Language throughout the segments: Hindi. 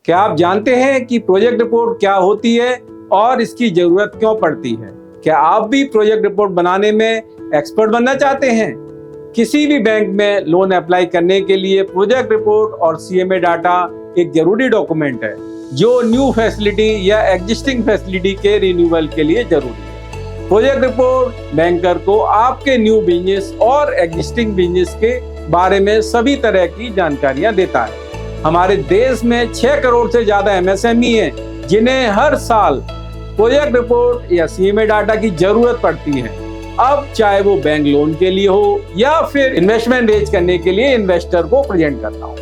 क्या आप जानते हैं कि प्रोजेक्ट रिपोर्ट क्या होती है और इसकी जरूरत क्यों पड़ती है? क्या आप भी प्रोजेक्ट रिपोर्ट बनाने में एक्सपर्ट बनना चाहते हैं? किसी भी बैंक में लोन अप्लाई करने के लिए प्रोजेक्ट रिपोर्ट और सीएमए डाटा एक जरूरी डॉक्यूमेंट है जो न्यू फैसिलिटी या एग्जिस्टिंग फैसिलिटी के रिन्यूअल के लिए जरूरी है। प्रोजेक्ट रिपोर्ट बैंकर को आपके न्यू बिजनेस और एग्जिस्टिंग बिजनेस के बारे में सभी तरह की जानकारियां देता है। हमारे देश में 6 करोड़ से ज्यादा एमएसएमई हैं जिन्हें हर साल प्रोजेक्ट रिपोर्ट या सीएमए डाटा की जरूरत पड़ती है। अब चाहे वो बैंक लोन के लिए हो या फिर इन्वेस्टमेंट रेज करने के लिए इन्वेस्टर को प्रेजेंट करना हो,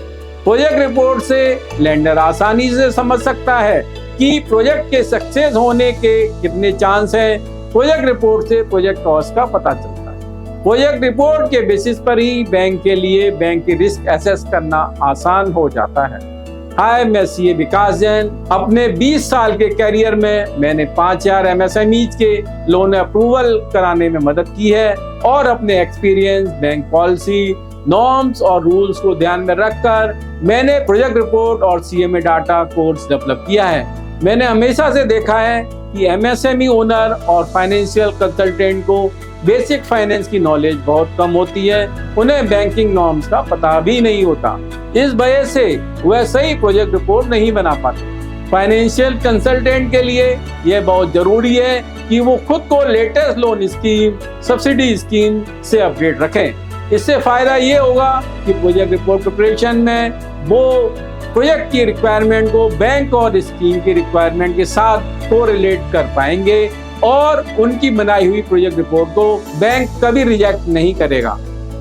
प्रोजेक्ट रिपोर्ट से लेंडर आसानी से समझ सकता है कि प्रोजेक्ट के सक्सेस होने के कितने चांस हैं। प्रोजेक्ट रिपोर्ट से प्रोजेक्ट कॉस्ट का पता चलता है। प्रोजेक्ट रिपोर्ट के बेसिस पर ही बैंक के लिए बैंक की रिस्क एसेस करना आसान हो जाता है। हाय, मैं सीए विकास जैन। अपने 20 साल के करियर में मैंने 5000 एमएसएमईज के लोन अप्रूवल कराने में मदद की है और अपने एक्सपीरियंस, बैंक पॉलिसी, नॉर्म्स और रूल्स को ध्यान में रखकर मैंने प्रोजेक्ट रिपोर्ट और सीएमए डाटा कोर्स डेवलप किया है। मैंने हमेशा से देखा है कि एमएसएमई ओनर और फाइनेंशियल कंसल्टेंट को बेसिक फाइनेंस की नॉलेज बहुत कम होती है, उन्हें बैंकिंग नॉर्म्स का पता भी नहीं होता। इस वजह से वह सही प्रोजेक्ट रिपोर्ट नहीं बना पाते। फाइनेंशियल कंसल्टेंट के लिए यह बहुत जरूरी है कि वो खुद को latest loan scheme, subsidy scheme से अपडेट रखें। इससे फायदा ये होगा कि प्रोजेक्ट रिपोर्ट प्रिपरेशन में वो प्रोजेक्ट की रिक्वायरमेंट को बैंक और स्कीम की रिक्वायरमेंट के साथ कोरिलेट कर पाएंगे और उनकी बनाई हुई प्रोजेक्ट रिपोर्ट को बैंक कभी रिजेक्ट नहीं करेगा।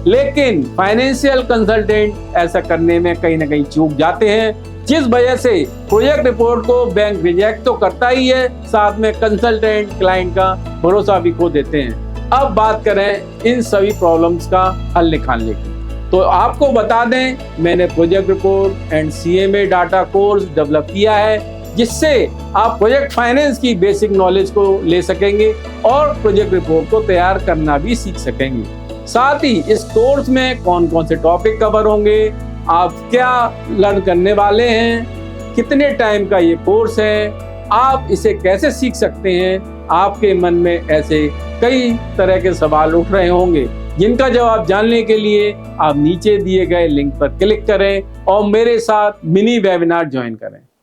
लेकिन फाइनेंशियल कंसल्टेंट ऐसा करने में कहीं ना कहीं चूक जाते हैं, जिस वजह से प्रोजेक्ट रिपोर्ट को बैंक रिजेक्ट तो करता ही है, साथ में कंसल्टेंट क्लाइंट का भरोसा भी खो देते हैं। अब बात करें इन सभी प्रॉब्लम्स का हल निकालने की, तो आपको बता दें, मैंने project report and CMA data course develop किया है जिससे आप प्रोजेक्ट फाइनेंस की बेसिक नॉलेज को ले सकेंगे और प्रोजेक्ट रिपोर्ट को तैयार करना भी सीख सकेंगे। साथ ही इस कोर्स में कौन कौन से टॉपिक कवर होंगे, आप क्या लर्न करने वाले हैं, कितने टाइम का ये कोर्स है, आप इसे कैसे सीख सकते हैं, आपके मन में ऐसे कई तरह के सवाल उठ रहे होंगे जिनका जवाब जानने के लिए आप नीचे दिए गए लिंक पर क्लिक करें और मेरे साथ मिनी वेबिनार ज्वाइन करें।